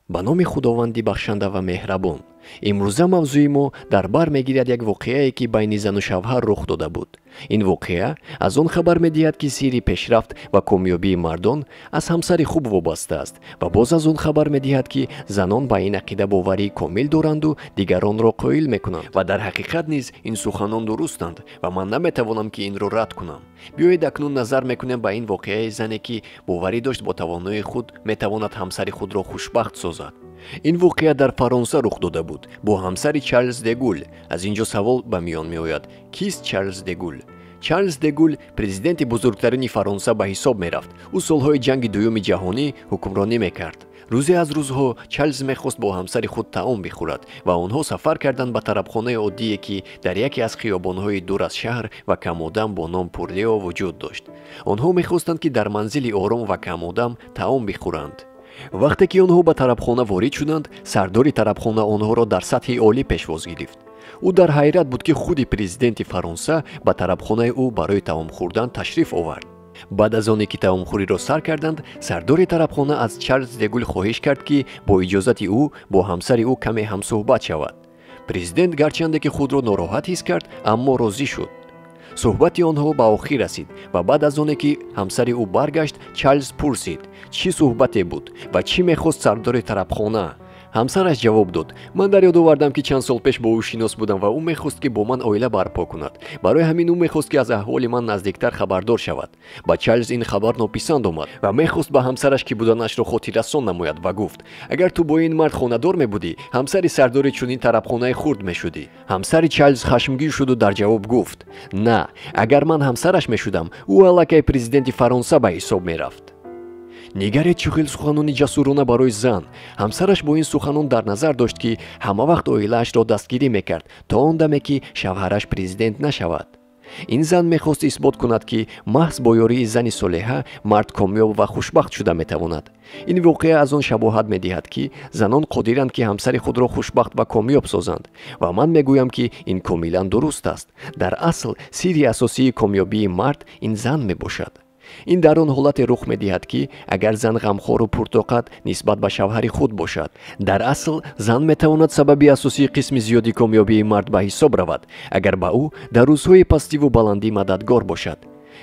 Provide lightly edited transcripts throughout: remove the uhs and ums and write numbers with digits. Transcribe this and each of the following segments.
ба номи худованди бахшанда ва меҳрабон. имрӯза мавзӯи мо дар бар мегирад як воқеае ки байни зану шавҳар рух дода буд. ин воқеа аз он хабар медиҳад ки сирри пешрафт ва комёбии мардон аз ҳамсари хуб вобаста аст ва боз аз он хабар медиҳад ки занон ба ин ақида боварии комил доранду дигаронро қоил мекунанд ва дар ҳақиқат низ ин суханон дурустанд ва ман наметавонам ки инро рад кунам. биёед акнун назар мекунем ба ин воқеаи зане ки боварӣ дошт бо тавонои худ метавонад ҳамсари худро хушбахт созад. ин воқеа дар фаронса рух дода буд бо ҳамсари Чарлз де Гул. аз инҷо савол ба миён меояд: кист Чарлз де Гул? Чарлз де Гул президенти бузургтарини Фаронса ба ҳисоб мерафт. ӯ солҳои ҷанги дуюми ҷаҳонӣ ҳукмронӣ мекард. рӯзе аз рӯзҳо Чарлз мехост бо ҳамсари худ таом бихӯрад ва онҳо сафар карданд ба тарабхонаи оддие ки дар яке аз хиёбонҳои дур аз шаҳр ва камодам бо ном Пурлео вуҷуд дошт. онҳо мехостанд ки дар манзили ором ва камодам таом бихӯранд. вақте ки онҳо ба тарабхона ворид шуданд, сардори тарабхона онҳоро дар сатҳи олӣ пешвоз гирифт. ӯ дар ҳайрат буд ки худи президенти Фаронса ба тарабхонаи ӯ барои таом хӯрдан ташриф овард. баъд аз оне ки таомхӯриро сар карданд, сардори тарабхона аз Чарлз де Гул хоҳиш кард ки бо иҷозати ӯ бо ҳамсари ӯ каме ҳамсӯҳбат шавад. президент гарчанде ки худро нороҳат ҳис кард, аммо розӣ шуд. суҳбати онҳо ба охир расид ва баъд аз оне ки ҳамсари ӯ баргашт, Чарлз пурсид: чӣ суҳбате буд ва чӣ мехост сардори тарабхона? ҳамсараш ҷавоб дод: ман дар ёд овардам ки чанд сол пеш бо ӯ шинос будам ва ӯ мехост ки бо ман оила барпо кунад. барои ҳамин ӯ мехост ки аз аҳволи ман наздиктар хабардор шавад. ба Чарлз ин хабар нописанд омад ва мехост ба ҳамсараш ки буданашро хотиррасон намояд ва гуфт: агар ту бо ин мард хонадор мебудӣ, ҳамсари сардори чунин тарабхонаи хурд мешудӣ. ҳамсари Чарлз хашмгин шуду дар ҷавоб гуфт: на, агар ман ҳамсараш мешудам, ӯ аллакай президенти Фаронса ба ҳисоб мерафт. нигаред чӣ хел суханони ҷасурона барои зан. ҳамсараш бо ин суханон дар назар дошт ки ҳамавақт оилаашро дастгирӣ мекард то он даме ки шавҳараш президент нашавад. ин зан мехост исбот кунад ки маҳз бо ёрии зани солеҳа мард комёб ва хушбахт шуда метавонад. ин воқеа аз он шабоҳат медиҳад ки занон қодиранд ки ҳамсари худро хушбахт ва комёб созанд ва ман мегӯям ки ин комилан дуруст аст. дар асл сирри асосии комёбии мард ин зан мебошад. ин дар он ҳолате рух медиҳад ки агар зан ғамхору пуртоқат нисбат ба шавҳари худ бошад. дар асл зан метавонад сабаби асосии қисми зиёди комёбии мард ба ҳисоб равад, агар ба ӯ дар рӯзҳои пастиву баландӣ мададгор бошад.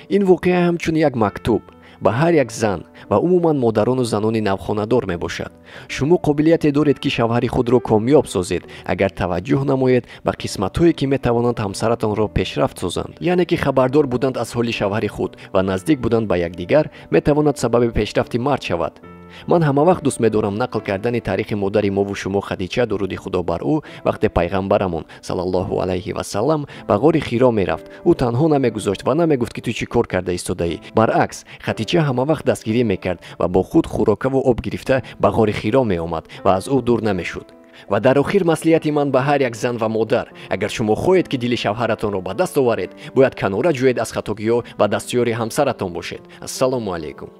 ин воқеа ҳамчун як мактуб ба ҳар як зан ва умуман модарону занони навхонадор мебошад. шумо қобилияте доред ки шавҳари худро комёб созед, агар таваҷҷӯҳ намоед ба қисматҳое ки метавонанд ҳамсаратонро пешрафт созанд. яъне ки хабардор буданд аз ҳоли шавҳари худ ва наздик буданд ба якдигар метавонад сабаби пешрафти мард шавад. ман ҳамавақт дӯст медорам нақл кардани таърихи модари мову шумо Хадича дуруди худо бар ӯ вақте пайғамбарамон саллаллоҳу алайҳи васаллам ба ғори Хиро мерафт. ӯ танҳо намегузошт ва намегуфт ки ту чӣ кор карда истодаӣ. баръакс, Хадича ҳамавақт дастгирӣ мекард ва бо худ хӯрокаву об гирифта ба ғори Хиро меомад ва аз ӯ дур намешуд. ва дар охир маслиҳати ман ба ҳар як зан ва модар: агар шумо хоҳед ки дили шавҳаратонро ба даст оваред, бояд канора ҷӯед аз хатогиҳо ва дастёри ҳамсаратон бошед. ассалому алайкум.